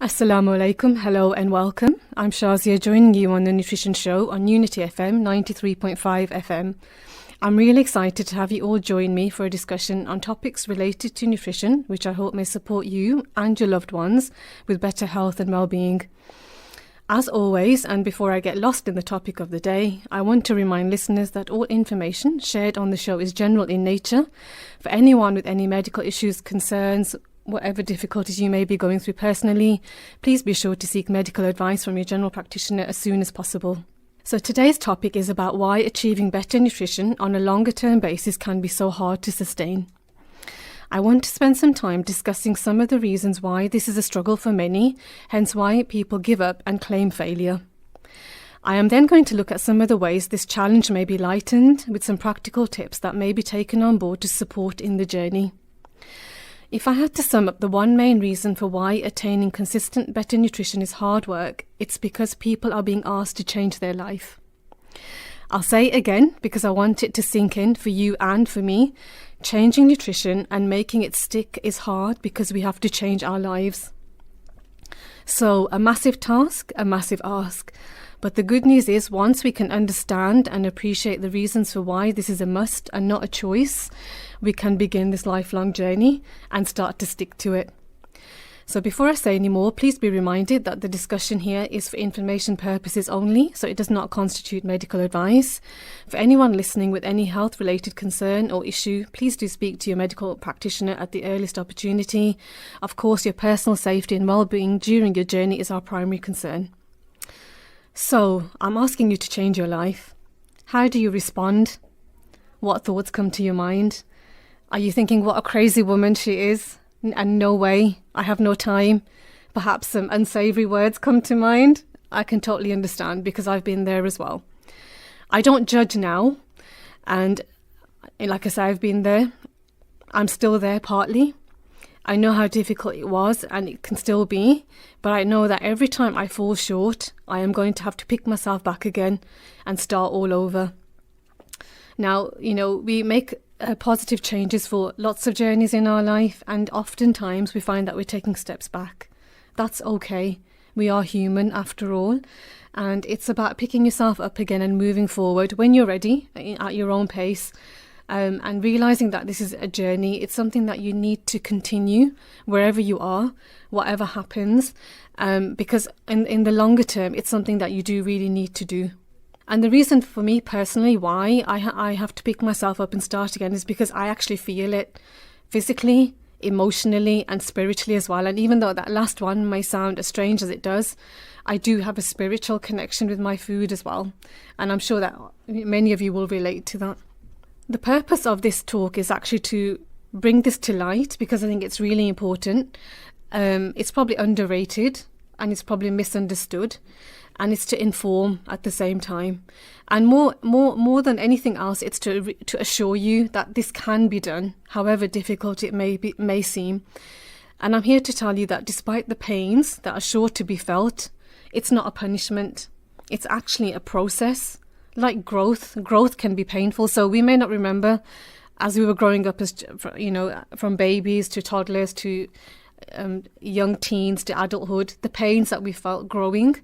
Assalamu alaikum, hello and welcome. I'm Shazia joining you on the Nutrition Show on Unity FM 93.5 FM. I'm really excited to have you all join me for a discussion on topics related to nutrition, which I hope may support you and your loved ones with better health and well-being. As always, and before I get lost in the topic of the day, I want to remind listeners that all information shared on the show is general in nature. For anyone with any medical issues, concerns, whatever difficulties you may be going through personally, please be sure to seek medical advice from your general practitioner as soon as possible. So today's topic is about why achieving better nutrition on a longer term basis can be so hard to sustain. I want to spend some time discussing some of the reasons why this is a struggle for many, hence why people give up and claim failure. I am then going to look at some of the ways this challenge may be lightened with some practical tips that may be taken on board to support in the journey. If I had to sum up the one main reason for why attaining consistent better nutrition is hard work, it's because people are being asked to change their life. I'll say it again because I want it to sink in for you and for me. Changing nutrition and making it stick is hard because we have to change our lives. So a massive task, a massive ask. But the good news is once we can understand and appreciate the reasons for why this is a must and not a choice, we can begin this lifelong journey and start to stick to it. So before I say any more, please be reminded that the discussion here is for information purposes only, so it does not constitute medical advice. For anyone listening with any health-related concern or issue, please do speak to your medical practitioner at the earliest opportunity. Of course, your personal safety and well-being during your journey is our primary concern. So, I'm asking you to change your life. How do you respond? What thoughts come to your mind? Are you thinking, what a crazy woman she is? And no way, I have no time. Perhaps some unsavory words come to mind. I can totally understand because I've been there as well. I don't judge now. And like I say, I've been there. I'm still there partly. I know how difficult it was and it can still be, but I know that every time I fall short, I am going to have to pick myself back again and start all over. Now, we make positive changes for lots of journeys in our life, and oftentimes we find that we're taking steps back. That's okay. We are human after all, and it's about picking yourself up again and moving forward when you're ready at your own pace. And realizing that this is a journey, it's something that you need to continue wherever you are, whatever happens, because in the longer term, it's something that you do really need to do. And the reason for me personally why I have to pick myself up and start again is because I actually feel it physically, emotionally and spiritually as well. And even though that last one may sound as strange as it does, I do have a spiritual connection with my food as well. And I'm sure that many of you will relate to that. The purpose of this talk is actually to bring this to light because I think it's really important. It's probably underrated and it's probably misunderstood, and it's to inform at the same time. And more than anything else, it's to assure you that this can be done, however difficult it may seem. And I'm here to tell you that despite the pains that are sure to be felt, it's not a punishment. It's actually a process. Like growth can be painful. So we may not remember as we were growing up as, from babies to toddlers to young teens to adulthood, the pains that we felt growing.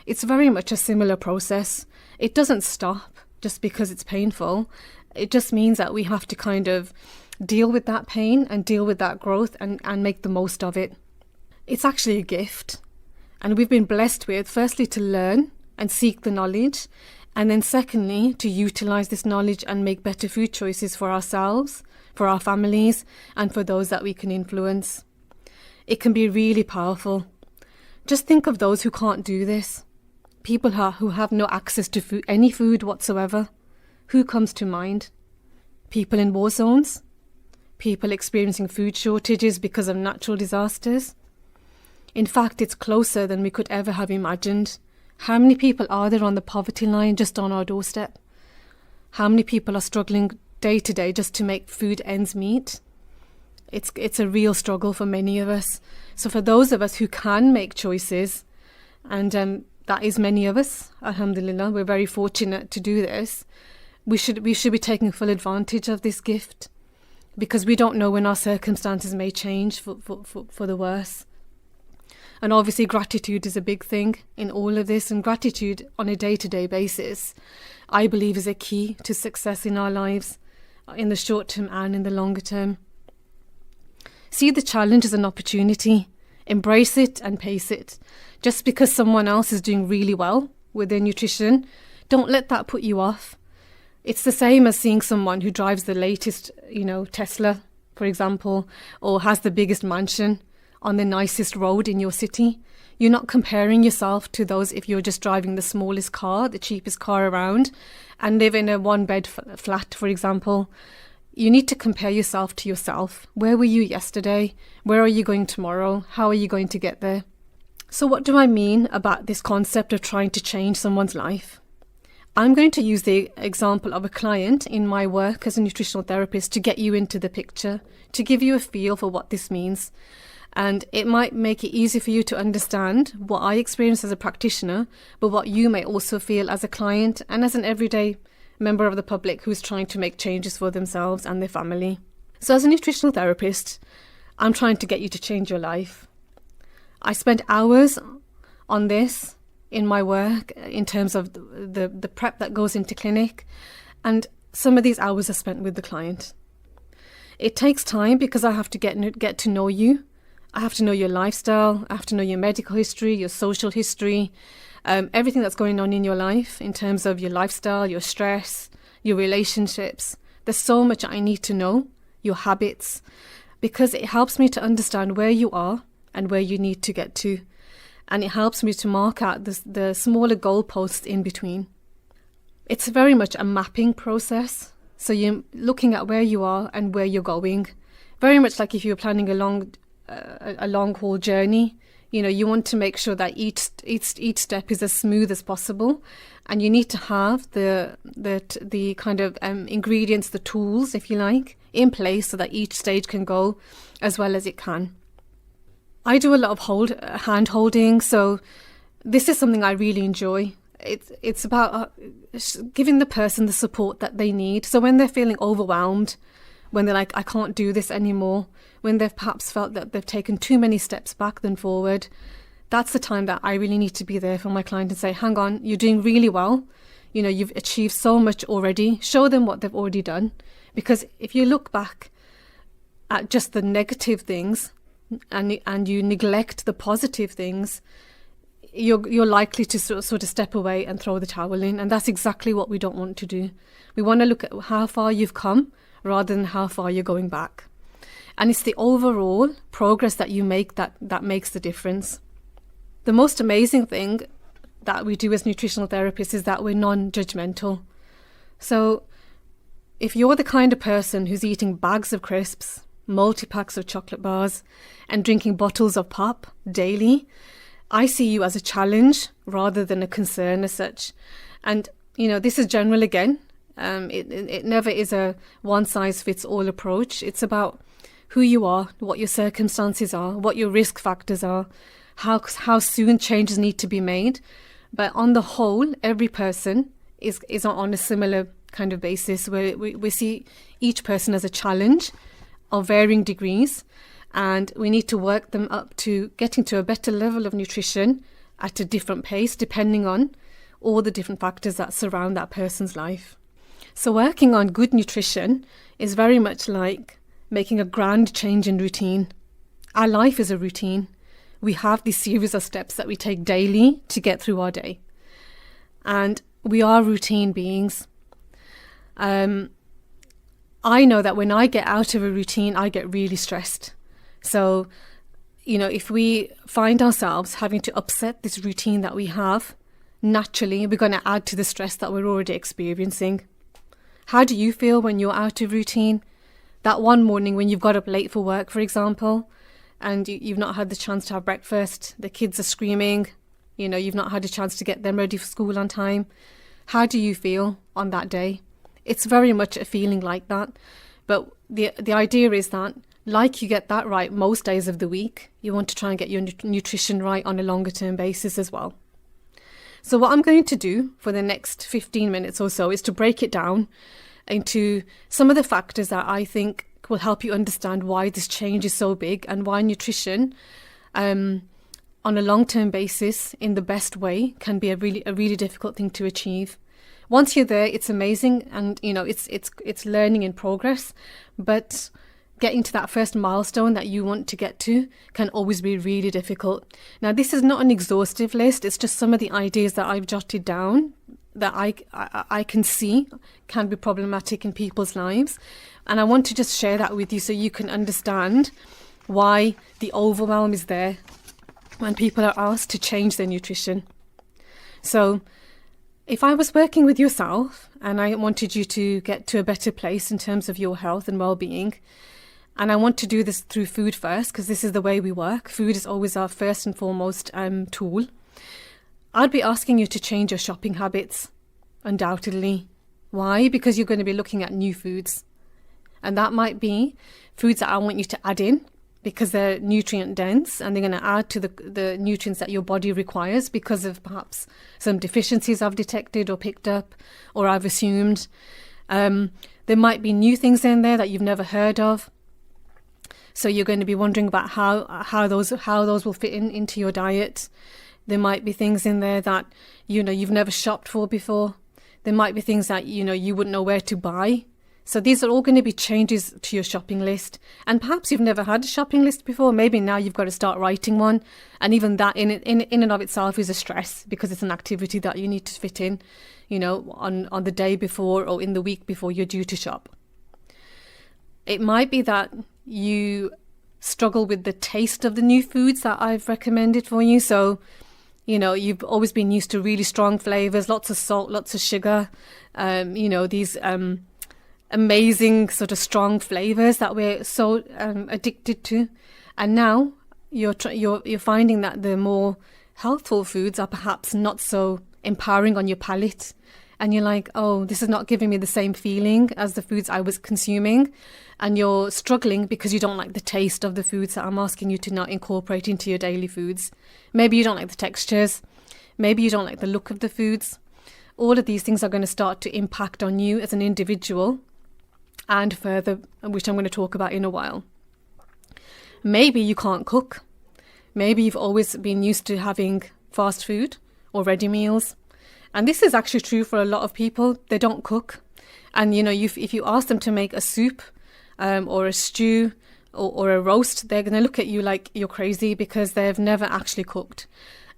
It's very much a similar process. It doesn't stop just because it's painful. It just means that we have to kind of deal with that pain and deal with that growth and make the most of it. It's actually a gift. And we've been blessed with, firstly, to learn and seek the knowledge. And then secondly, to utilize this knowledge and make better food choices for ourselves, for our families, and for those that we can influence. It can be really powerful. Just think of those who can't do this. People who have no access to food, any food whatsoever. Who comes to mind? People in war zones? People experiencing food shortages because of natural disasters? In fact, it's closer than we could ever have imagined. How many people are there on the poverty line just on our doorstep? How many people are struggling day to day just to make food ends meet? It's a real struggle for many of us. So for those of us who can make choices, and that is many of us, alhamdulillah, we're very fortunate to do this, we should be taking full advantage of this gift, because we don't know when our circumstances may change for the worse. And obviously gratitude is a big thing in all of this, and gratitude on a day-to-day basis, I believe, is a key to success in our lives, in the short term and in the longer term. See the challenge as an opportunity, embrace it and pace it. Just because someone else is doing really well with their nutrition, don't let that put you off. It's the same as seeing someone who drives the latest, Tesla, for example, or has the biggest mansion on the nicest road in your city. You're not comparing yourself to those if you're just driving the smallest car, the cheapest car around, and live in a one-bed flat, for example. You need to compare yourself to yourself. Where were you yesterday? Where are you going tomorrow? How are you going to get there? So what do I mean about this concept of trying to change someone's life? I'm going to use the example of a client in my work as a nutritional therapist to get you into the picture, to give you a feel for what this means. And it might make it easy for you to understand what I experience as a practitioner, but what you may also feel as a client and as an everyday member of the public who's trying to make changes for themselves and their family. So as a nutritional therapist, I'm trying to get you to change your life. I spend hours on this in my work in terms of the prep that goes into clinic, and some of these hours are spent with the client. It takes time because I have to get to know you. I have to know your lifestyle. I have to know your medical history, your social history, everything that's going on in your life in terms of your lifestyle, your stress, your relationships. There's so much I need to know, your habits, because it helps me to understand where you are and where you need to get to. And it helps me to mark out the smaller goalposts in between. It's very much a mapping process. So you're looking at where you are and where you're going. Very much like if you're planning a long haul journey. You want to make sure that each step is as smooth as possible, and you need to have the kind of ingredients, the tools, if you like, in place so that each stage can go as well as it can. I do a lot of hand holding, so this is something I really enjoy. It's about giving the person the support that they need. So when they're feeling overwhelmed, when they're like, I can't do this anymore, when they've perhaps felt that they've taken too many steps back than forward, that's the time that I really need to be there for my client and say, hang on, you're doing really well. You've achieved so much already. Show them what they've already done. Because if you look back at just the negative things and you neglect the positive things, you're likely to sort of step away and throw the towel in. And that's exactly what we don't want to do. We want to look at how far you've come rather than how far you're going back. And it's the overall progress that you make that makes the difference. The most amazing thing that we do as nutritional therapists is that we're non-judgmental. So if you're the kind of person who's eating bags of crisps, multi-packs of chocolate bars, and drinking bottles of pop daily, I see you as a challenge rather than a concern as such. And, this is general again. It never is a one-size-fits-all approach. It's about who you are, what your circumstances are, what your risk factors are, how soon changes need to be made. But on the whole, every person is on a similar kind of basis where we see each person as a challenge of varying degrees, and we need to work them up to getting to a better level of nutrition at a different pace depending on all the different factors that surround that person's life. So working on good nutrition is very much like making a grand change in routine. Our life is a routine. We have this series of steps that we take daily to get through our day. And we are routine beings. I know that when I get out of a routine, I get really stressed. So, if we find ourselves having to upset this routine that we have, naturally, we're going to add to the stress that we're already experiencing. How do you feel when you're out of routine? That one morning when you've got up late for work, for example, and you've not had the chance to have breakfast, the kids are screaming, you've not had a chance to get them ready for school on time. How do you feel on that day? It's very much a feeling like that. But the idea is that, like you get that right most days of the week, you want to try and get your nutrition right on a longer term basis as well. So what I'm going to do for the next 15 minutes or so is to break it down into some of the factors that I think will help you understand why this change is so big and why nutrition on a long-term basis in the best way can be a really difficult thing to achieve. Once you're there, it's amazing, and it's learning in progress, but getting to that first milestone that you want to get to can always be really difficult. Now, this is not an exhaustive list. It's just some of the ideas that I've jotted down that I can see can be problematic in people's lives. And I want to just share that with you so you can understand why the overwhelm is there when people are asked to change their nutrition. So if I was working with yourself and I wanted you to get to a better place in terms of your health and well-being, and I want to do this through food first, because this is the way we work. Food is always our first and foremost tool. I'd be asking you to change your shopping habits, undoubtedly. Why? Because you're going to be looking at new foods. And that might be foods that I want you to add in because they're nutrient dense and they're going to add to the nutrients that your body requires because of perhaps some deficiencies I've detected or picked up or I've assumed. There might be new things in there that you've never heard of. So you're going to be wondering about how those will fit into your diet. There might be things in there that you've never shopped for before. There might be things that you wouldn't know where to buy. So these are all going to be changes to your shopping list. And perhaps you've never had a shopping list before. Maybe now you've got to start writing one. And even that in and of itself is a stress because it's an activity that you need to fit in, on the day before or in the week before you're due to shop. It might be that you struggle with the taste of the new foods that I've recommended for you. So, you've always been used to really strong flavors, lots of salt, lots of sugar, these amazing sort of strong flavors that we're so addicted to. And now you're finding that the more healthful foods are perhaps not so empowering on your palate. And you're like, oh, this is not giving me the same feeling as the foods I was consuming. And you're struggling because you don't like the taste of the foods that I'm asking you to now incorporate into your daily foods. Maybe you don't like the textures. Maybe you don't like the look of the foods. All of these things are going to start to impact on you as an individual and further, which I'm going to talk about in a while. Maybe you can't cook. Maybe you've always been used to having fast food or ready meals. And this is actually true for a lot of people. They don't cook. And, if you ask them to make a soup or a stew or a roast, they're going to look at you like you're crazy because they've never actually cooked.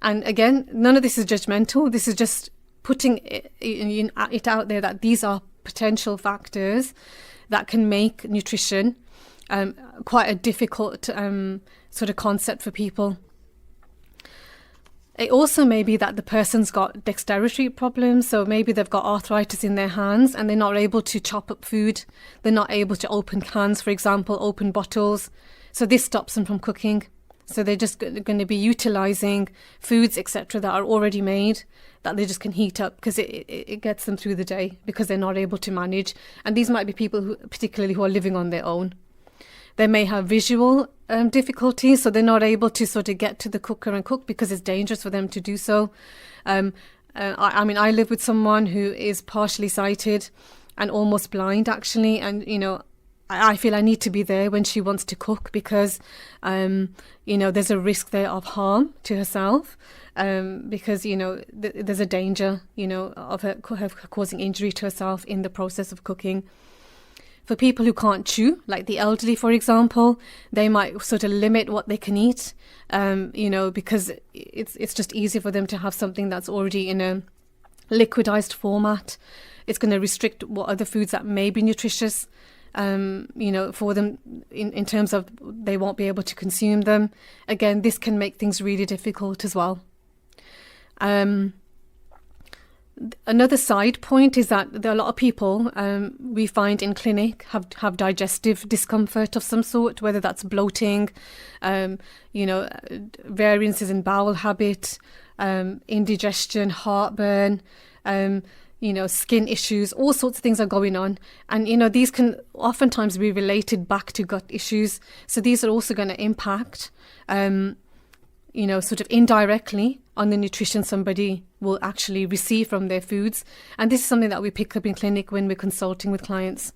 And again, none of this is judgmental. This is just putting it out there that these are potential factors that can make nutrition quite a difficult sort of concept for people. It also may be that the person's got dexterity problems, so maybe they've got arthritis in their hands and they're not able to chop up food. They're not able to open cans, for example, open bottles. So this stops them from cooking. So they're just going to be utilising foods, etc., that are already made, that they just can heat up because it gets them through the day because they're not able to manage. And these might be people particularly who are living on their own. They may have visual difficulties, so they're not able to sort of get to the cooker and cook because it's dangerous for them to do so. I live with someone who is partially sighted and almost blind, actually, and I feel I need to be there when she wants to cook because there's a risk there of harm to herself because there's a danger of her causing injury to herself in the process of cooking. For people who can't chew, like the elderly, for example, they might sort of limit what they can eat, because it's just easy for them to have something that's already in a liquidized format. It's going to restrict what other foods that may be nutritious, for them in terms of they won't be able to consume them. Again, this can make things really difficult as well. Another side point is that there are a lot of people we find in clinic have digestive discomfort of some sort, whether that's bloating, variances in bowel habit, indigestion, heartburn, skin issues, all sorts of things are going on. And, these can oftentimes be related back to gut issues. So these are also going to impact, sort of indirectly on the nutrition somebody will actually receive from their foods. And this is something that we pick up in clinic when we're consulting with clients.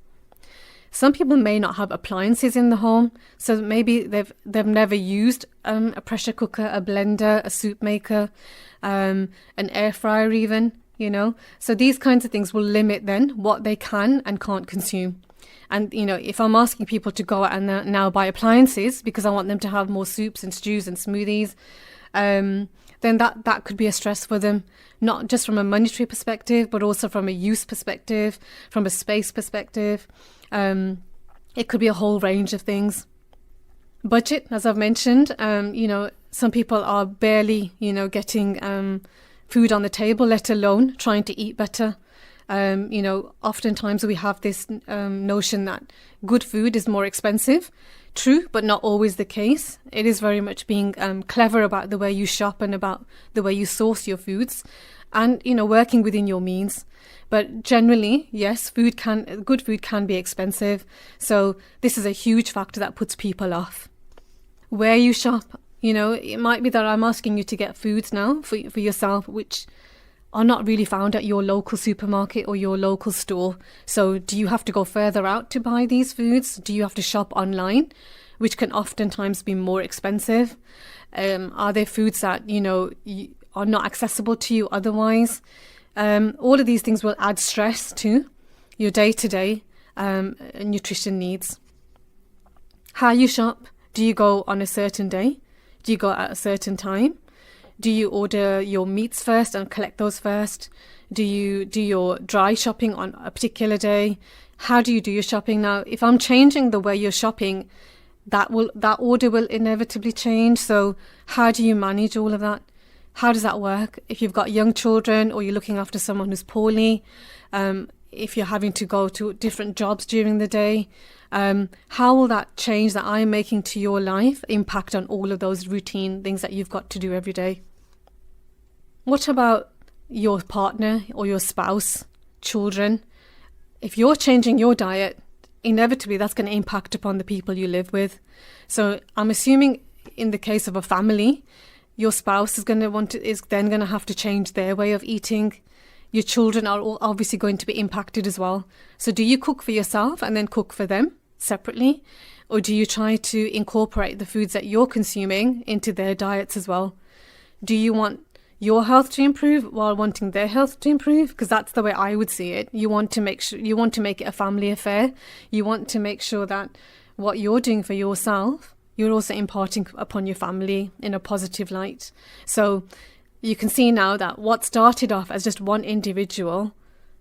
Some people may not have appliances in the home, so maybe they've never used a pressure cooker, a blender, a soup maker, an air fryer even, So these kinds of things will limit then what they can and can't consume. And, if I'm asking people to go out and now buy appliances because I want them to have more soups and stews and smoothies, then that could be a stress for them, not just from a monetary perspective, but also from a use perspective, from a space perspective. It could be a whole range of things. Budget, as I've mentioned, some people are barely, getting food on the table, let alone trying to eat better. Oftentimes we have this notion that good food is more expensive. True, but not always the case. It is very much being clever about the way you shop and about the way you source your foods and, working within your means. But generally, yes, good food can be expensive. So this is a huge factor that puts people off. Where you shop, it might be that I'm asking you to get foods now for yourself, which are not really found at your local supermarket or your local store. So do you have to go further out to buy these foods? Do you have to shop online, which can oftentimes be more expensive? Are there foods that, are not accessible to you otherwise? All of these things will add stress to your day-to-day nutrition needs. How you shop? Do you go on a certain day? Do you go at a certain time? Do you order your meats first and collect those first? Do you do your dry shopping on a particular day? How do you do your shopping? Now, if I'm changing the way you're shopping, that order will inevitably change. So how do you manage all of that? How does that work? If you've got young children or you're looking after someone who's poorly, if you're having to go to different jobs during the day, how will that change that I'm making to your life impact on all of those routine things that you've got to do every day? What about your partner or your spouse, children? If you're changing your diet, inevitably that's going to impact upon the people you live with. So I'm assuming in the case of a family, your spouse is then going to have to change their way of eating. Your children are obviously going to be impacted as well. So do you cook for yourself and then cook for them separately? Or do you try to incorporate the foods that you're consuming into their diets as well? Do you want your health to improve while wanting their health to improve? Because that's the way I would see it. You want to make it a family affair. You want to make sure that what you're doing for yourself, you're also imparting upon your family in a positive light. So you can see now that what started off as just one individual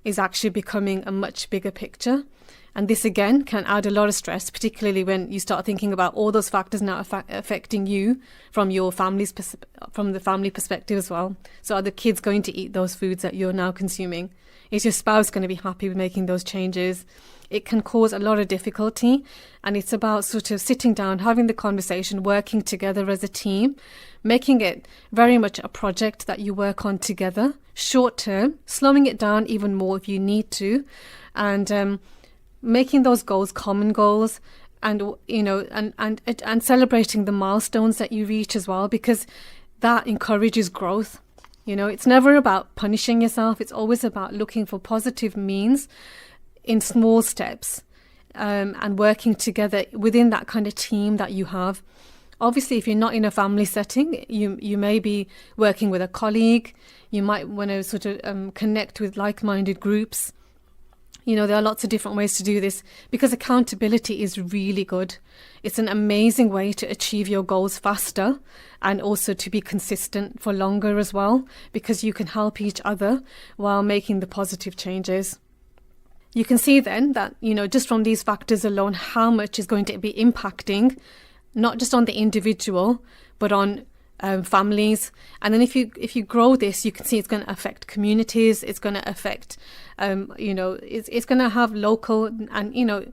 is actually becoming a much bigger picture. And this again can add a lot of stress, particularly when you start thinking about all those factors now affecting you from the family perspective as well. So are the kids going to eat those foods that you're now consuming? Is your spouse going to be happy with making those changes? It can cause a lot of difficulty, and it's about sort of sitting down, having the conversation, working together as a team, making it very much a project that you work on together, short term, slowing it down even more if you need to, and making those goals common goals, and and celebrating the milestones that you reach as well, because that encourages growth. It's never about punishing yourself. It's always about looking for positive means in small steps, and working together within that kind of team that you have. Obviously, if you're not in a family setting, you may be working with a colleague. You might want to sort of connect with like-minded groups. There are lots of different ways to do this, because accountability is really good. It's an amazing way to achieve your goals faster and also to be consistent for longer as well, because you can help each other while making the positive changes. You can see then that, just from these factors alone, how much is going to be impacting, not just on the individual, but on families. And then if you grow this, you can see it's going to affect communities. It's going to affect, it's going to have local and,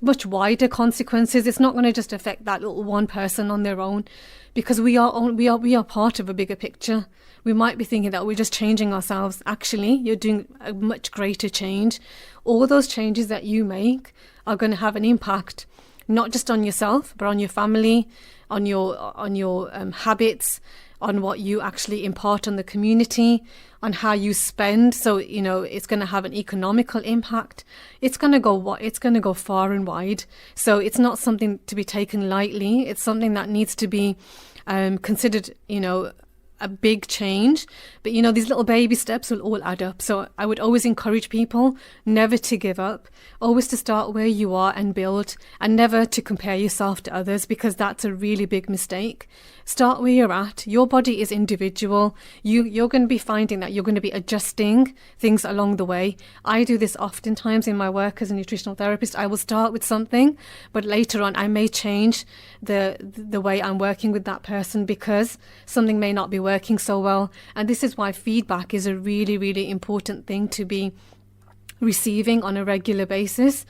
much wider consequences. It's not going to just affect that little one person on their own, because we are part of a bigger picture. We might be thinking that we're just changing ourselves. Actually, you're doing a much greater change. All those changes that you make are going to have an impact, not just on yourself, but on your family, on your habits, on what you actually impart on the community, on how you spend. So, it's going to have an economical impact. It's going to go far and wide. So it's not something to be taken lightly. It's something that needs to be considered, a big change. But these little baby steps will all add up. So I would always encourage people never to give up, always to start where you are and build, and never to compare yourself to others, because that's a really big mistake. Start where you're at. Your body is individual. You're going to be finding that you're going to be adjusting things along the way. I do this oftentimes in my work as a nutritional therapist. I will start with something, but later on I may change the way I'm working with that person because something may not be working so well. And this is why feedback is a really, really important thing to be receiving on a regular basis.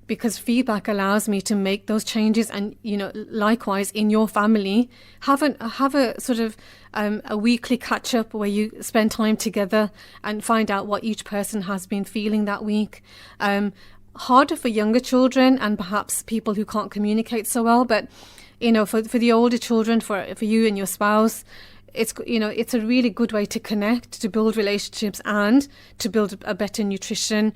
Because feedback allows me to make those changes, and likewise in your family, have a sort of a weekly catch up where you spend time together and find out what each person has been feeling that week. Harder for younger children and perhaps people who can't communicate so well, but for the older children, for you and your spouse, it's a really good way to connect, to build relationships, and to build a better nutrition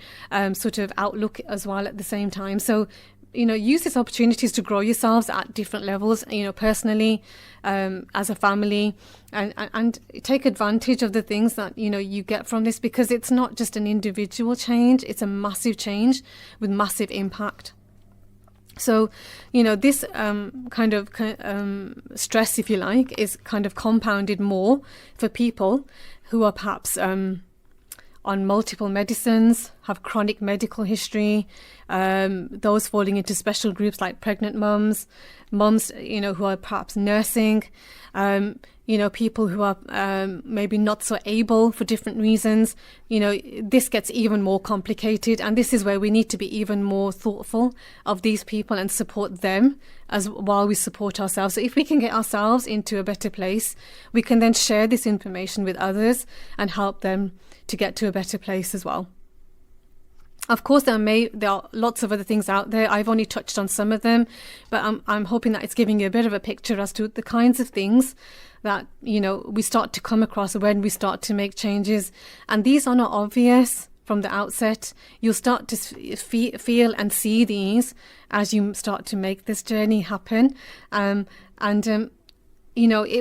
sort of outlook as well at the same time. So, use these opportunities to grow yourselves at different levels, personally, as a family, and take advantage of the things that, you get from this, because it's not just an individual change, it's a massive change with massive impact. So, this kind of stress, if you like, is kind of compounded more for people who are perhaps on multiple medicines, have chronic medical history, those falling into special groups like pregnant mums, who are perhaps nursing, people who are maybe not so able for different reasons. This gets even more complicated, and this is where we need to be even more thoughtful of these people and support them as while we support ourselves. So if we can get ourselves into a better place, we can then share this information with others and help them to get to a better place as well. Of course, there are lots of other things out there. I've only touched on some of them, but I'm hoping that it's giving you a bit of a picture as to the kinds of things that we start to come across when we start to make changes. And these are not obvious from the outset. You'll start to feel and see these as you start to make this journey happen. It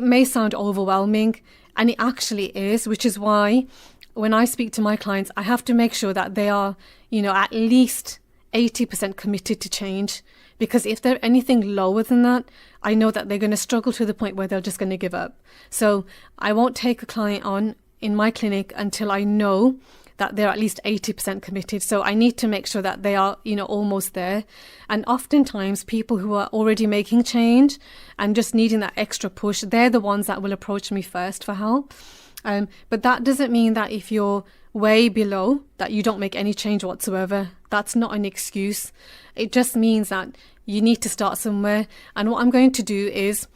may sound overwhelming, and it actually is, which is why when I speak to my clients, I have to make sure that they are, at least 80% committed to change. Because if they're anything lower than that, I know that they're going to struggle to the point where they're just going to give up. So I won't take a client on in my clinic until I know that they're at least 80% committed. So I need to make sure that they are, almost there. And oftentimes people who are already making change and just needing that extra push, they're the ones that will approach me first for help. But that doesn't mean that if you're way below, that you don't make any change whatsoever. That's not an excuse. It just means that you need to start somewhere. And what I'm going to do is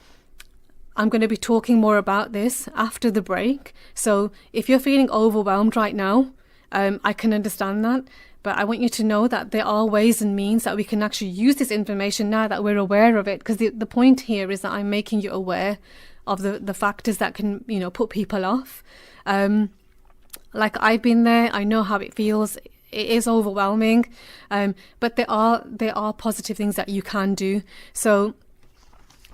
I'm going to be talking more about this after the break. So if you're feeling overwhelmed right now, I can understand that. But I want you to know that there are ways and means that we can actually use this information now that we're aware of it. Because the point here is that I'm making you aware of the factors that can, put people off. Like I've been there, I know how it feels. It is overwhelming, but there are positive things that you can do. So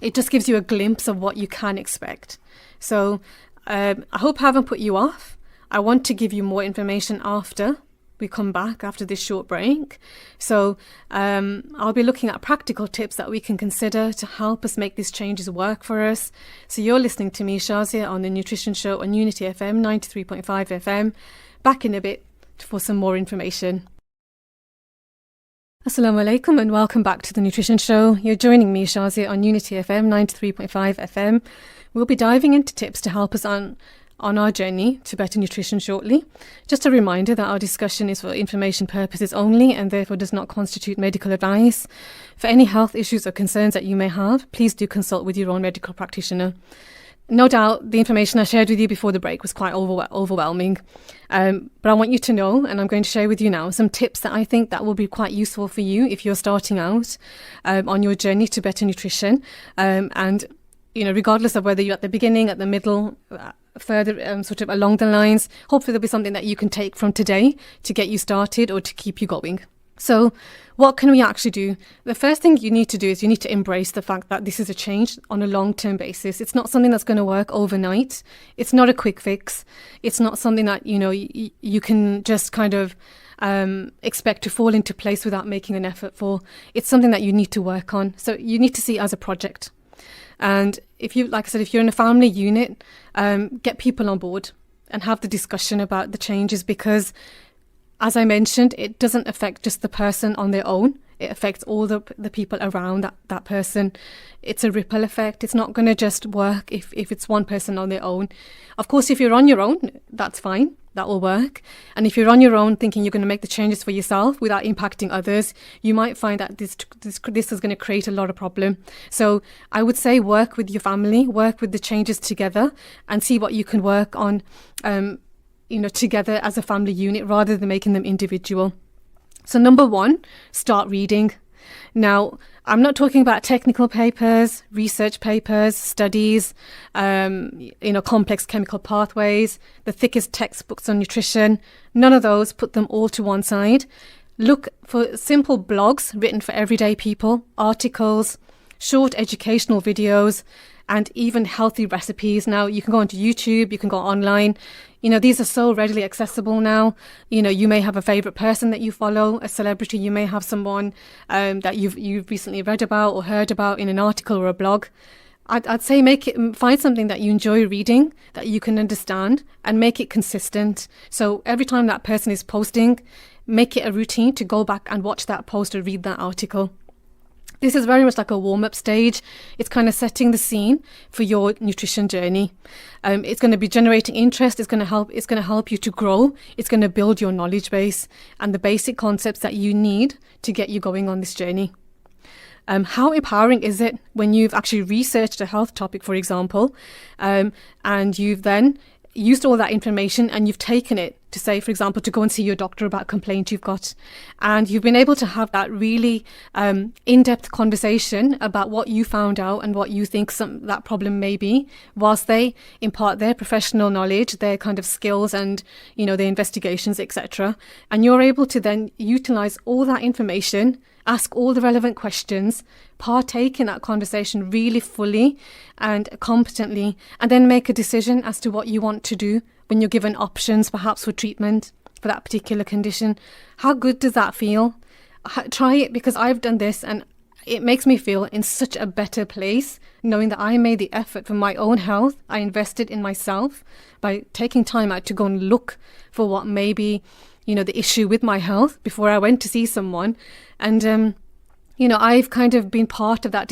it just gives you a glimpse of what you can expect. So I hope I haven't put you off. I want to give you more information after we come back after this short break. So I'll be looking at practical tips that we can consider to help us make these changes work for us. So you're listening to me, Shazia, on the Nutrition Show on Unity FM 93.5 FM. Back in a bit for some more information. Assalamu alaikum and welcome back to the Nutrition Show. You're joining me, Shazia, on Unity FM 93.5 FM. We'll be diving into tips to help us on our journey to better nutrition shortly. Just a reminder that our discussion is for information purposes only and therefore does not constitute medical advice. For any health issues or concerns that you may have, please do consult with your own medical practitioner. No doubt the information I shared with you before the break was quite overwhelming, but I want you to know, and I'm going to share with you now, some tips that I think that will be quite useful for you if you're starting out on your journey to better nutrition. And regardless of whether you're at the beginning, at the middle, further sort of along the lines, hopefully there'll be something that you can take from today to get you started or to keep you going. So what can we actually do? The first thing you need to do is you need to embrace the fact that this is a change on a long-term basis. It's not something that's going to work overnight. It's not a quick fix. It's not something that, you can just kind of expect to fall into place without making an effort for. It's something that you need to work on. So you need to see it as a project. And if you're in a family unit, get people on board and have the discussion about the changes, because as I mentioned, it doesn't affect just the person on their own. It affects all the people around that person. It's a ripple effect. It's not going to just work if it's one person on their own. Of course, if you're on your own, that's fine. That will work. And if you're on your own thinking you're going to make the changes for yourself without impacting others, you might find that this is going to create a lot of problem. So I would say work with your family, work with the changes together, and see what you can work on together as a family unit rather than making them individual. So number one, start reading. Now, I'm not talking about technical papers, research papers, studies, complex chemical pathways, the thickest textbooks on nutrition. None of those. Put them all to one side. Look for simple blogs written for everyday people, articles, short educational videos, and even healthy recipes. Now, you can go onto YouTube, you can go online. These are so readily accessible now. You may have a favorite person that you follow, a celebrity. You may have someone that you've recently read about or heard about in an article or a blog. I'd say find something that you enjoy reading, that you can understand, and make it consistent. So every time that person is posting, make it a routine to go back and watch that post or read that article. This is very much like a warm-up stage. It's kind of setting the scene for your nutrition journey. It's going to be generating interest. It's going to help you to grow. It's going to build your knowledge base and the basic concepts that you need to get you going on this journey. How empowering is it when you've actually researched a health topic, for example, and you've then used all that information and you've taken it to say, for example, to go and see your doctor about a complaint you've got, and you've been able to have that really in-depth conversation about what you found out and what you think that problem may be, whilst they impart their professional knowledge, their kind of skills and their investigations, etc. And you're able to then utilize all that information, ask all the relevant questions, partake in that conversation really fully and competently, and then make a decision as to what you want to do when you're given options, perhaps for treatment for that particular condition. How good does that feel? Try it, because I've done this and it makes me feel in such a better place, knowing that I made the effort for my own health. I invested in myself by taking time out to go and look for what may be, the issue with my health before I went to see someone. And I've kind of been part of that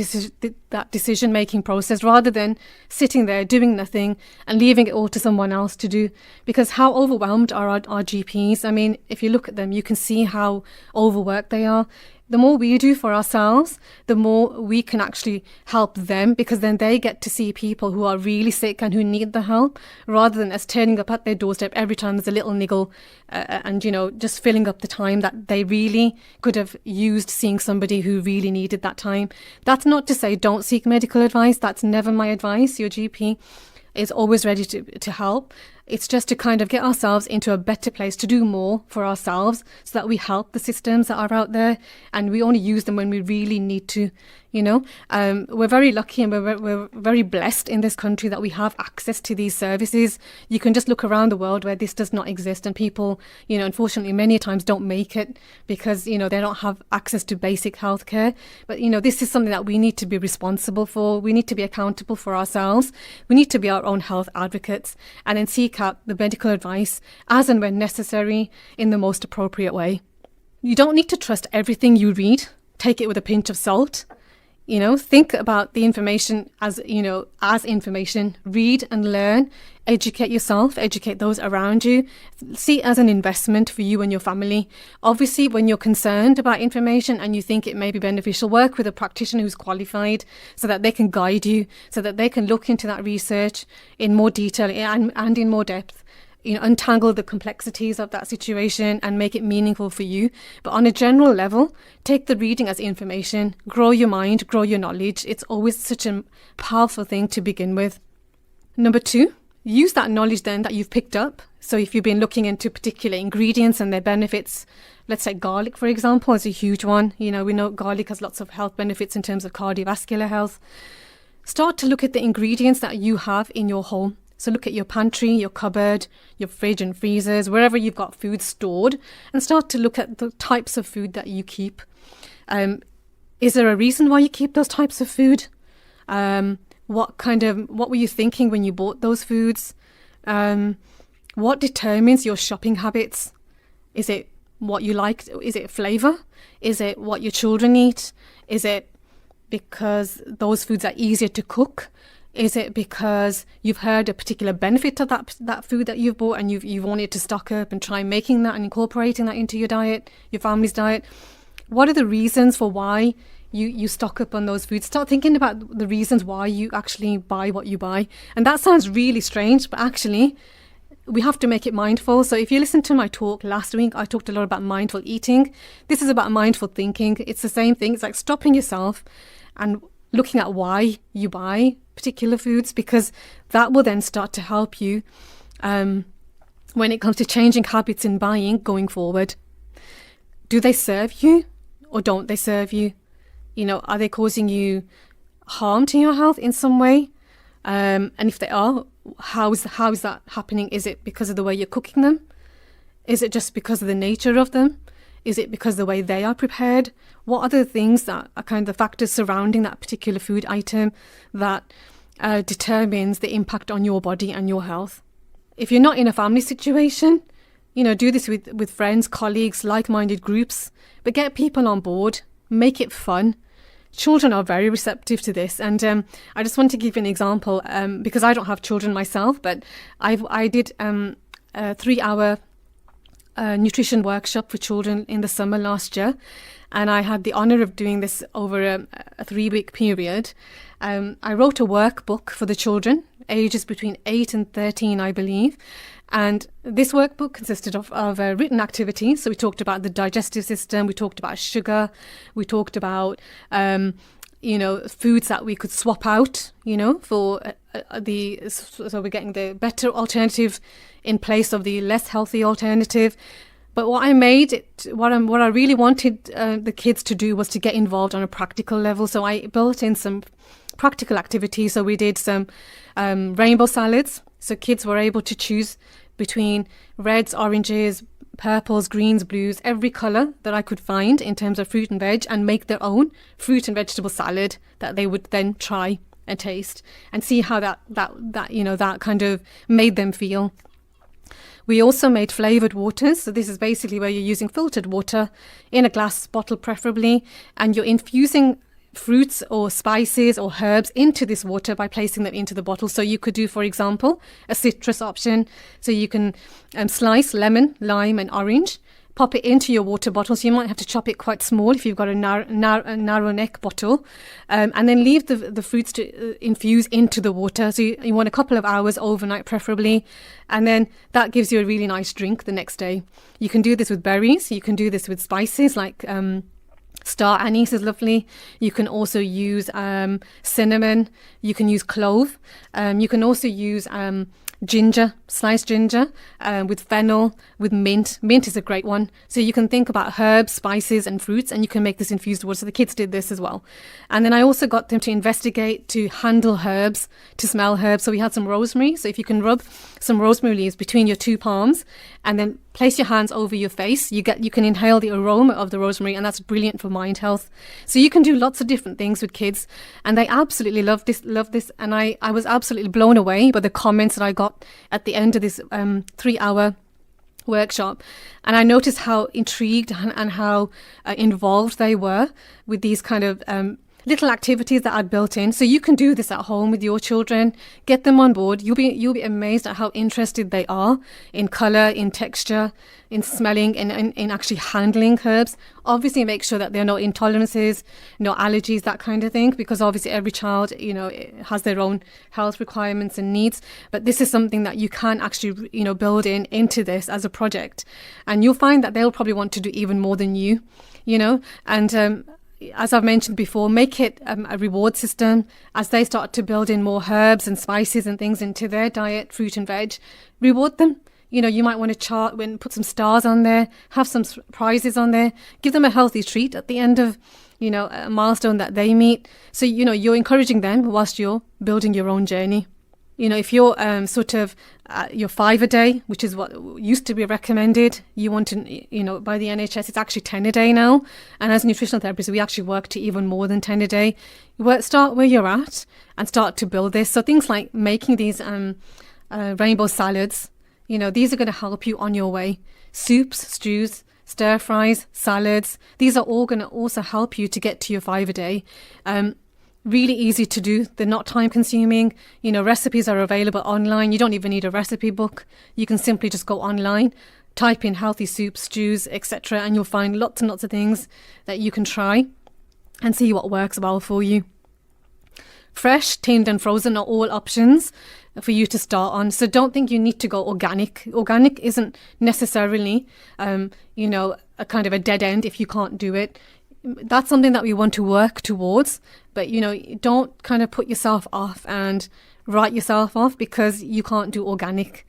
decision-making process rather than sitting there doing nothing and leaving it all to someone else to do. Because how overwhelmed are our GPs? I mean, if you look at them, you can see how overworked they are. The more we do for ourselves, the more we can actually help them, because then they get to see people who are really sick and who need the help, rather than us turning up at their doorstep every time there's a little niggle and just filling up the time that they really could have used seeing somebody who really needed that time. That's not to say don't seek medical advice. That's never my advice. Your GP is always ready to help. It's just to kind of get ourselves into a better place to do more for ourselves, so that we help the systems that are out there, and we only use them when we really need to. We're very lucky and we're very blessed in this country that we have access to these services. You can just look around the world where this does not exist, and people, unfortunately many times don't make it because, they don't have access to basic healthcare. But, this is something that we need to be responsible for. We need to be accountable for ourselves. We need to be our own health advocates, and then seek out the medical advice as and when necessary in the most appropriate way. You don't need to trust everything you read. Take it with a pinch of salt. Think about the information as information. Read and learn. Educate yourself. Educate those around you. See it as an investment for you and your family. Obviously, when you're concerned about information and you think it may be beneficial, work with a practitioner who's qualified so that they can guide you, so that they can look into that research in more detail and in more depth. untangle the complexities of that situation and make it meaningful for you. But on a general level, take the reading as information, grow your mind, grow your knowledge. It's always such a powerful thing to begin with. Number 2, use that knowledge then that you've picked up. So if you've been looking into particular ingredients and their benefits, let's say garlic, for example, is a huge one. We know garlic has lots of health benefits in terms of cardiovascular health. Start to look at the ingredients that you have in your home. So look at your pantry, your cupboard, your fridge and freezers, wherever you've got food stored, and start to look at the types of food that you keep. Is there a reason why you keep those types of food? What were you thinking when you bought those foods? What determines your shopping habits? Is it what you like? Is it flavor? Is it what your children eat? Is it because those foods are easier to cook? Is it because you've heard a particular benefit of that food that you've bought and you've wanted to stock up and try making that and incorporating that into your diet, your family's diet? What are the reasons for why you stock up on those foods? Start thinking about the reasons why you actually buy what you buy. And that sounds really strange, but actually we have to make it mindful. So if you listen to my talk last week, I talked a lot about mindful eating. This is about mindful thinking. It's the same thing. It's like stopping yourself and looking at why you buy particular foods, because that will then start to help you when it comes to changing habits in buying going forward. Do they serve you or don't they serve you? Are they causing you harm to your health in some way? And if they are, how is that happening? Is it because of the way you're cooking them? Is it just because of the nature of them? Is it because of the way they are prepared? What are the things that are kind of the factors surrounding that particular food item that determines the impact on your body and your health? If you're not in a family situation, do this with friends, colleagues, like-minded groups, but get people on board, make it fun. Children are very receptive to this. And I just want to give you an example, because I don't have children myself, but I did a 3-hour nutrition workshop for children in the summer last year. And I had the honor of doing this over a 3-week period. I wrote a workbook for the children, ages between 8 and 13, I believe. And this workbook consisted of written activities. So we talked about the digestive system, we talked about sugar, we talked about, foods that we could swap out, for so we're getting the better alternative in place of the less healthy alternative. But what I really wanted the kids to do was to get involved on a practical level. So I built in some practical activities. So we did some rainbow salads. So kids were able to choose between reds, oranges, purples, greens, blues, every colour that I could find in terms of fruit and veg, and make their own fruit and vegetable salad that they would then try and taste and see how that kind of made them feel. We also made flavoured waters. So this is basically where you're using filtered water in a glass bottle preferably, and you're infusing fruits or spices or herbs into this water by placing them into the bottle. So you could do, for example, a citrus option. So you can slice lemon, lime and orange, pop it into your water bottle. So you might have to chop it quite small if you've got a narrow neck bottle, and then leave the fruits to infuse into the water. So you want a couple of hours overnight preferably, and then that gives you a really nice drink the next day. You can do this with berries. You can do this with spices like star anise is lovely. You can also use cinnamon. You can use clove. You can also use ginger, sliced ginger, with fennel, with mint. Mint is a great one. So you can think about herbs, spices and fruits, and you can make this infused water. So the kids did this as well. And then I also got them to investigate, to handle herbs, to smell herbs. So we had some rosemary. So if you can rub some rosemary leaves between your two palms and then place your hands over your face, you can inhale the aroma of the rosemary, and that's brilliant for mind health. So you can do lots of different things with kids, and they absolutely love this. And I was absolutely blown away by the comments that I got at the end of this 3-hour workshop. And I noticed how intrigued and how involved they were with these kind of little activities that are built in. So you can do this at home with your children. Get them on board. You'll be amazed at how interested they are in colour, in texture, in smelling, and in actually handling herbs. Obviously, make sure that there are no intolerances, no allergies, that kind of thing, because obviously every child, has their own health requirements and needs. But this is something that you can actually, build into this as a project, and you'll find that they'll probably want to do even more than you, and as I've mentioned before, make it a reward system as they start to build in more herbs and spices and things into their diet, fruit and veg. Reward them. You might want to chart and put some stars on there, have some prizes on there, give them a healthy treat at the end of, a milestone that they meet. So, you're encouraging them whilst you're building your own journey. If you're you're 5 a day, which is what used to be recommended, you want to, by the NHS, it's actually 10 a day now. And as nutritional therapists, we actually work to even more than 10 a day. Start where you're at and start to build this. So things like making these rainbow salads, these are going to help you on your way. Soups, stews, stir fries, salads, these are all going to also help you to get to your 5 a day. Really easy to do. They're not time consuming. Recipes are available online. You don't even need a recipe book. You can simply just go online, type in healthy soups, stews, etc., and you'll find lots and lots of things that you can try and see what works well for you. Fresh, tinned and frozen are all options for you to start on. So don't think you need to go organic. Organic isn't necessarily, a kind of a dead end if you can't do it. That's something that we want to work towards, but don't kind of put yourself off and write yourself off because you can't do organic.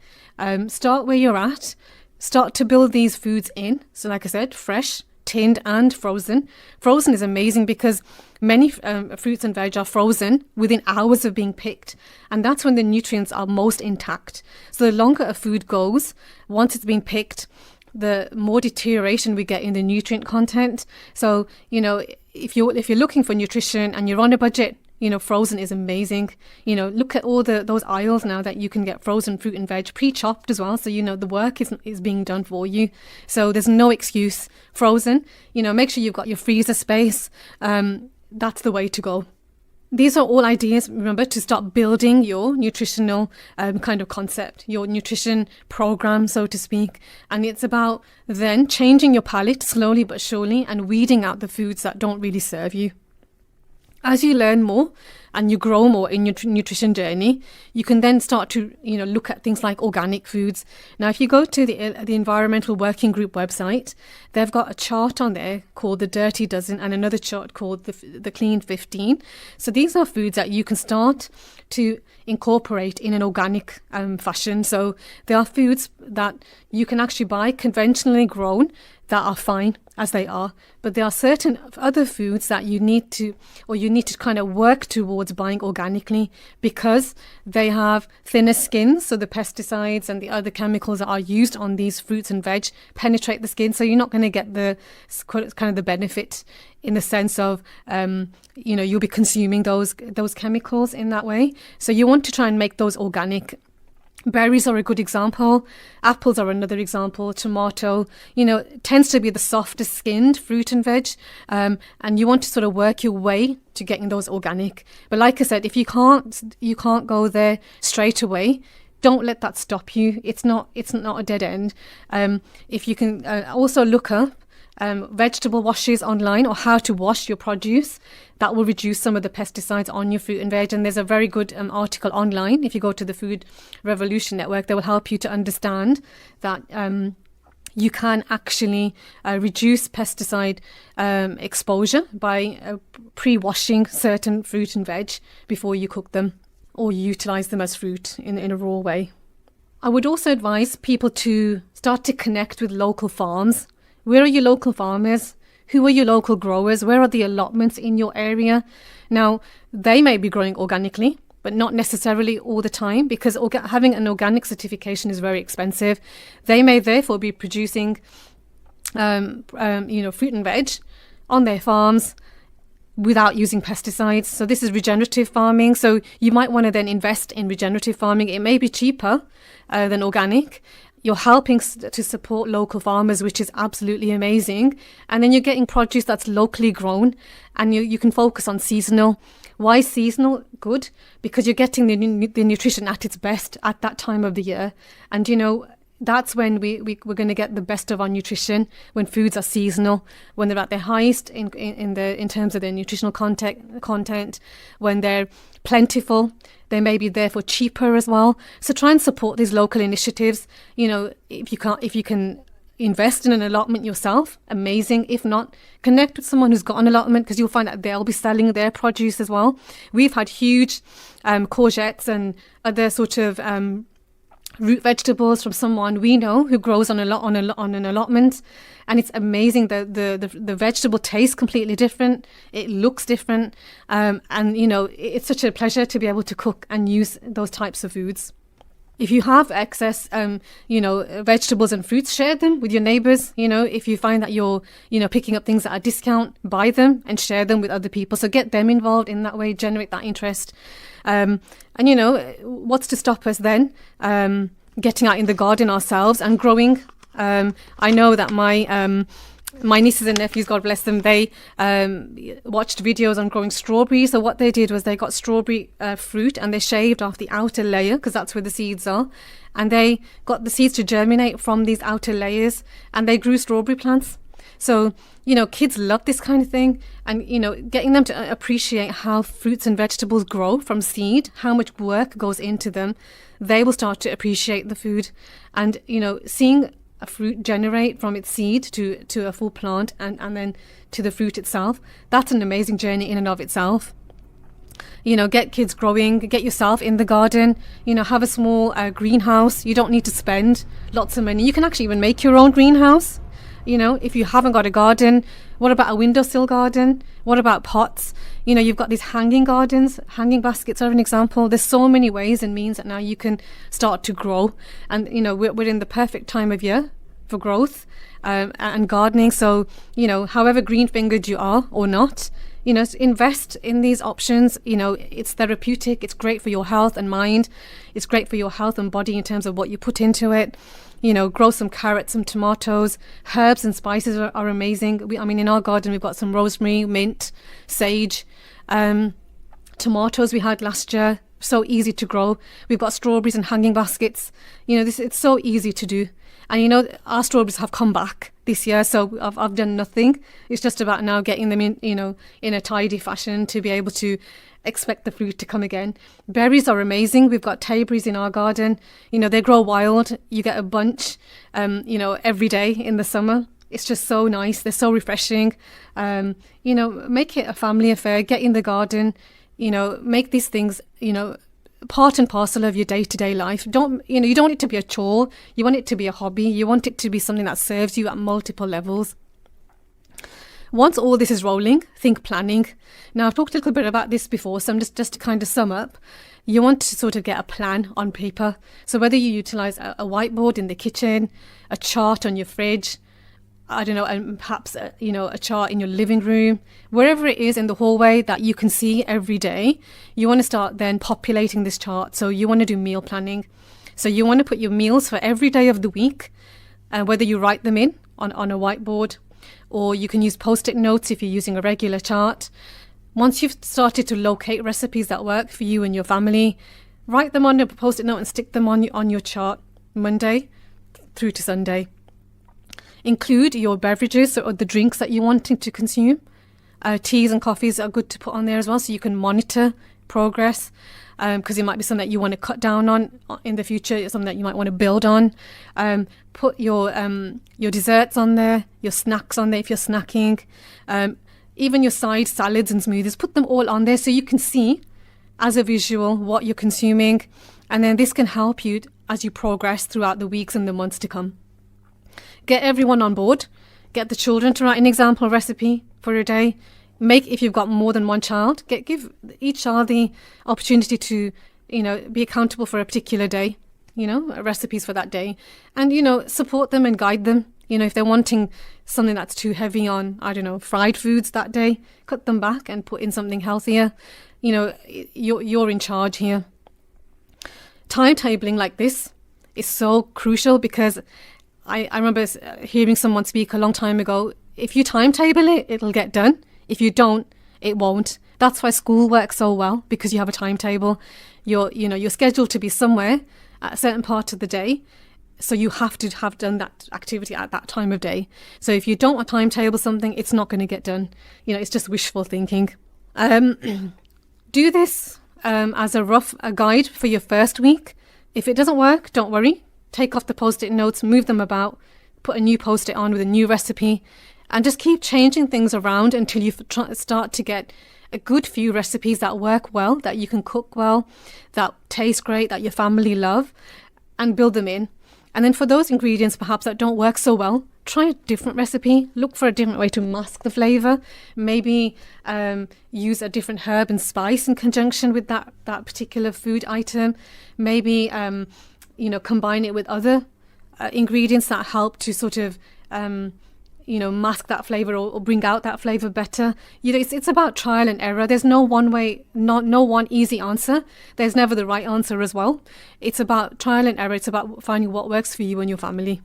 Start where you're at. Start to build these foods in. So like I said, fresh, tinned and frozen. Frozen is amazing because many fruits and veg are frozen within hours of being picked, and that's when the nutrients are most intact. So the longer a food goes, once it's been picked, the more deterioration we get in the nutrient content. So, if you're looking for nutrition and you're on a budget, frozen is amazing. Look at all those aisles now that you can get frozen fruit and veg pre-chopped as well. So, the work is being done for you. So there's no excuse. Frozen, make sure you've got your freezer space. That's the way to go. These are all ideas, remember, to start building your nutritional kind of concept, your nutrition program, so to speak. And it's about then changing your palate slowly but surely and weeding out the foods that don't really serve you. As you learn more and you grow more in your nutrition journey, you can then start to, look at things like organic foods. Now, if you go to the Environmental Working Group website, they've got a chart on there called the Dirty Dozen and another chart called the Clean 15. So these are foods that you can start to incorporate in an organic fashion. So there are foods that you can actually buy conventionally grown that are fine as they are, but there are certain other foods that you need to kind of work towards buying organically because they have thinner skins, so the pesticides and the other chemicals that are used on these fruits and veg penetrate the skin, so you're not going to get the kind of the benefit in the sense of you'll be consuming those chemicals in that way. So you want to try and make those organic. Berries are a good example. Apples are another example. Tomato, tends to be the softest skinned fruit and veg. And you want to sort of work your way to getting those organic. But like I said, if you can't go there straight away, don't let that stop you. It's not a dead end. If you can also look up vegetable washes online or how to wash your produce, that will reduce some of the pesticides on your fruit and veg. And there's a very good article online, if you go to the Food Revolution Network, that will help you to understand that you can actually reduce pesticide exposure by pre-washing certain fruit and veg before you cook them or you utilize them as fruit in a raw way. I would also advise people to start to connect with local farms. Where are your local farmers? Who are your local growers? Where are the allotments in your area? Now, they may be growing organically, but not necessarily all the time because having an organic certification is very expensive. They may therefore be producing, fruit and veg on their farms without using pesticides. So this is regenerative farming. So you might want to then invest in regenerative farming. It may be cheaper than organic. you're helping to support local farmers, which is absolutely amazing. And then you're getting produce that's locally grown, and you can focus on seasonal. Why seasonal? Good, because you're getting the nutrition at its best at that time of the year. And, that's when we're going to get the best of our nutrition, when foods are seasonal, when they're at their highest in terms of their nutritional content, when they're plentiful, they may be therefore cheaper as well. So try and support these local initiatives. If you can invest in an allotment yourself, amazing. If not, connect with someone who's got an allotment, because you'll find that they'll be selling their produce as well. We've had huge courgettes and other sort of root vegetables from someone we know who grows on an allotment, and it's amazing. The vegetable tastes completely different, it looks different, and it's such a pleasure to be able to cook and use those types of foods. If you have excess vegetables and fruits, share them with your neighbors. If you find that you're picking up things at a discount, buy them and share them with other people. So get them involved in that way, generate that interest. And what's to stop us then getting out in the garden ourselves and growing? I know that my nieces and nephews, God bless them, they watched videos on growing strawberries. So what they did was they got strawberry fruit, and they shaved off the outer layer, because that's where the seeds are, and they got the seeds to germinate from these outer layers, and they grew strawberry plants. So, kids love this kind of thing, and, getting them to appreciate how fruits and vegetables grow from seed, how much work goes into them, they will start to appreciate the food. And, seeing a fruit generate from its seed to a full plant and then to the fruit itself, that's an amazing journey in and of itself. Get kids growing, get yourself in the garden, have a small greenhouse. You don't need to spend lots of money. You can actually even make your own greenhouse. If you haven't got a garden, what about a windowsill garden? What about pots? You've got these hanging gardens, hanging baskets are an example. There's so many ways and means that now you can start to grow. And, we're in the perfect time of year for growth and gardening. So, however green-fingered you are or not, invest in these options. It's therapeutic. It's great for your health and mind. It's great for your health and body in terms of what you put into it. Grow some carrots, some tomatoes. Herbs and spices are amazing. In our garden, we've got some rosemary, mint, sage. Tomatoes we had last year, so easy to grow. We've got strawberries and hanging baskets. It's so easy to do. And our strawberries have come back this year, so I've done nothing. It's just about now getting them in a tidy fashion to be able to expect the fruit to come again. Berries are amazing. We've got tayberries in our garden. They grow wild. You get a bunch every day in the summer. It's just so nice. They're so refreshing. Make it a family affair. Get in the garden. Make these things part and parcel of your day-to-day life. You don't want it to be a chore. You want it to be a hobby. You want it to be something that serves you at multiple levels. Once all this is rolling, think planning. Now, I've talked a little bit about this before, so I'm just to kind of sum up, you want to sort of get a plan on paper. So whether you utilize a whiteboard in the kitchen, a chart on your fridge, and perhaps a chart in your living room, wherever it is in the hallway that you can see every day, you want to start then populating this chart. So you want to do meal planning. So you want to put your meals for every day of the week, whether you write them in on a whiteboard, or you can use post-it notes if you're using a regular chart. Once you've started to locate recipes that work for you and your family, write them on a post-it note and stick them on your chart Monday through to Sunday. Include your beverages or the drinks that you're wanting to consume. Teas and coffees are good to put on there as well, so you can monitor progress, because it might be something that you want to cut down on in the future. It's something that you might want to build on. Put your desserts on there, your snacks on there if you're snacking, even your side salads and smoothies. Put them all on there so you can see as a visual what you're consuming, and then this can help you as you progress throughout the weeks and the months to come. Get everyone on board. Get the children to write an example recipe for a day. If you've got more than one child, give each child the opportunity to, be accountable for a particular day, recipes for that day. And, support them and guide them. If they're wanting something that's too heavy on, fried foods that day, cut them back and put in something healthier. You're in charge here. Timetabling like this is so crucial, because I remember hearing someone speak a long time ago, if you timetable it, it'll get done. If you don't, it won't. That's why school works so well, because you have a timetable. You're scheduled to be somewhere at a certain part of the day. So you have to have done that activity at that time of day. So if you don't timetable something, it's not going to get done. It's just wishful thinking. Do this as a guide for your first week. If it doesn't work, don't worry. Take off the post-it notes, move them about, put a new post-it on with a new recipe, and just keep changing things around until you start to get a good few recipes that work well, that you can cook well, that taste great, that your family love, and build them in. And then for those ingredients perhaps that don't work so well, try a different recipe. Look for a different way to mask the flavour. Maybe use a different herb and spice in conjunction with that particular food item. Maybe combine it with other ingredients that help to sort of mask that flavour or bring out that flavour better. It's about trial and error. There's no one way, no one easy answer. There's never the right answer as well. It's about trial and error. It's about finding what works for you and your family.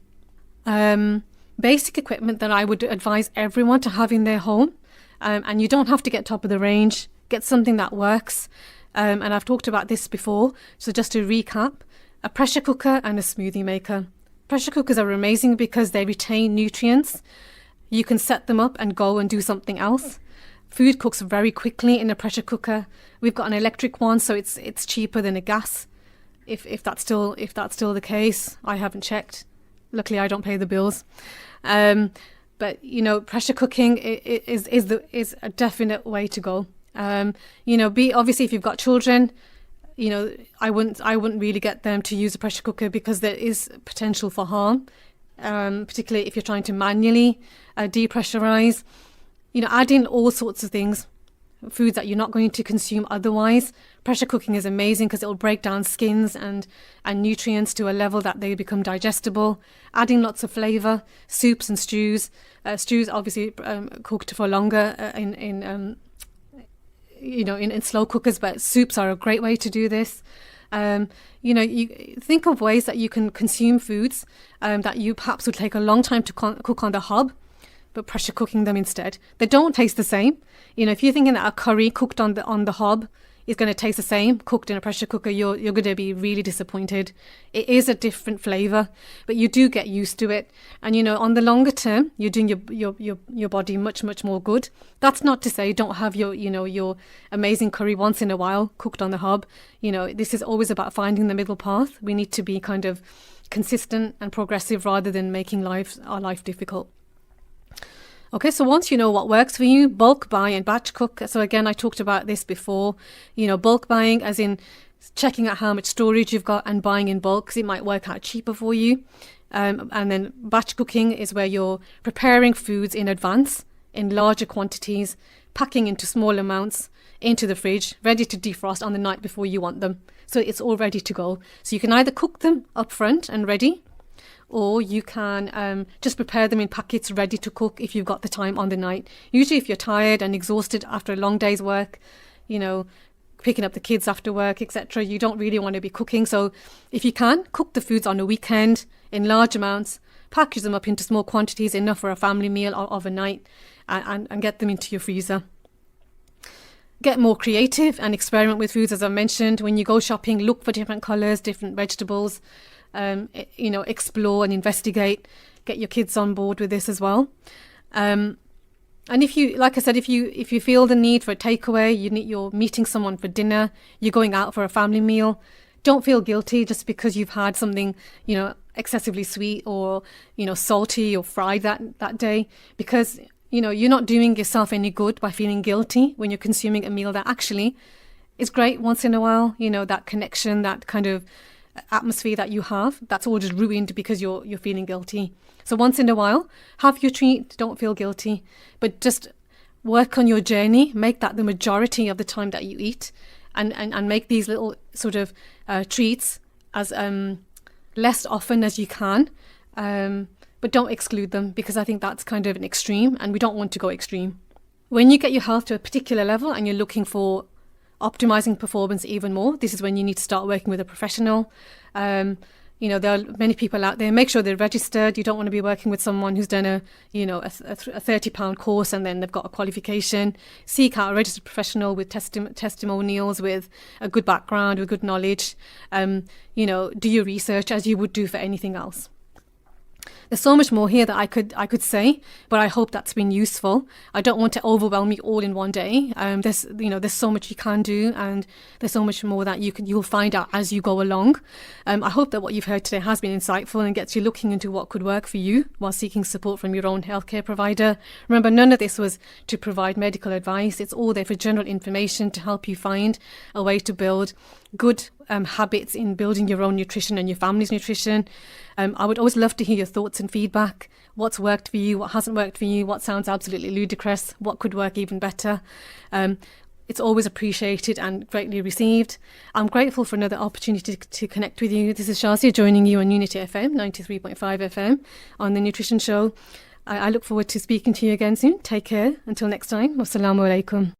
Basic equipment that I would advise everyone to have in their home, and you don't have to get top of the range. Get something that works. And I've talked about this before. So just to recap, a pressure cooker and a smoothie maker. Pressure cookers are amazing because they retain nutrients. You can set them up and go and do something else. Food cooks very quickly in a pressure cooker. We've got an electric one, so it's cheaper than a gas. If that's still the case, I haven't checked. Luckily, I don't pay the bills. But pressure cooking is a definite way to go. Obviously if you've got children, I wouldn't really get them to use a pressure cooker because there is potential for harm, particularly if you're trying to manually depressurize. Add in all sorts of things, foods that you're not going to consume otherwise. Pressure cooking is amazing because it will break down skins and nutrients to a level that they become digestible. Adding lots of flavour, soups and stews. Stews obviously cooked for longer in slow cookers, but soups are a great way to do this. You think of ways that you can consume foods that you perhaps would take a long time to cook on the hob, but pressure cooking them instead. They don't taste the same. If you're thinking that a curry cooked on the hob is going to taste the same cooked in a pressure cooker, you're going to be really disappointed. It is a different flavour, but you do get used to it. And on the longer term, you're doing your body much, much more good. That's not to say don't have your amazing curry once in a while cooked on the hob. This is always about finding the middle path. We need to be kind of consistent and progressive rather than making our life difficult. Okay, so once you know what works for you, bulk buy and batch cook. So again, I talked about this before. Bulk buying as in checking out how much storage you've got and buying in bulk because it might work out cheaper for you. And then batch cooking is where you're preparing foods in advance in larger quantities, packing into small amounts into the fridge, ready to defrost on the night before you want them. So it's all ready to go. So you can either cook them up front and ready, or you can just prepare them in packets ready to cook if you've got the time on the night. Usually if you're tired and exhausted after a long day's work, picking up the kids after work, etc., you don't really want to be cooking. So if you can, cook the foods on a weekend in large amounts, package them up into small quantities, enough for a family meal of a night, and get them into your freezer. Get more creative and experiment with foods. As I mentioned, when you go shopping, look for different colours, different vegetables. Explore and investigate. Get your kids on board with this as well. And if you, like I said, if you feel the need for a takeaway, you're meeting someone for dinner, you're going out for a family meal, don't feel guilty just because you've had something, excessively sweet or, salty or fried that day, because, you're not doing yourself any good by feeling guilty when you're consuming a meal that actually is great once in a while. That connection, that kind of atmosphere that you have, that's all just ruined because you're feeling guilty. So once in a while, have your treat, don't feel guilty, but just work on your journey, make that the majority of the time that you eat, and make these little sort of treats as less often as you can, but don't exclude them, because I think that's kind of an extreme and we don't want to go extreme. When you get your health to a particular level and you're looking for optimizing performance even more, this is when you need to start working with a professional. there are many people out there. Make sure they're registered. You don't want to be working with someone who's done a £30 course and then they've got a qualification. Seek out a registered professional with testimonials, with a good background, with good knowledge. Do your research as you would do for anything else. There's so much more here that I could say, but I hope that's been useful. I don't want to overwhelm you all in one day. There's so much you can do, and there's so much more that you'll find out as you go along. I hope that what you've heard today has been insightful and gets you looking into what could work for you while seeking support from your own healthcare provider. Remember, none of this was to provide medical advice. It's all there for general information to help you find a way to build good habits in building your own nutrition and your family's nutrition. I would always love to hear your thoughts and feedback. What's worked for you? What hasn't worked for you? What sounds absolutely ludicrous? What could work even better? It's always appreciated and greatly received. I'm grateful for another opportunity to connect with you. This is Shazia joining you on Unity FM, 93.5 FM, on The Nutrition Show. I look forward to speaking to you again soon. Take care. Until next time. Wassalamu alaikum.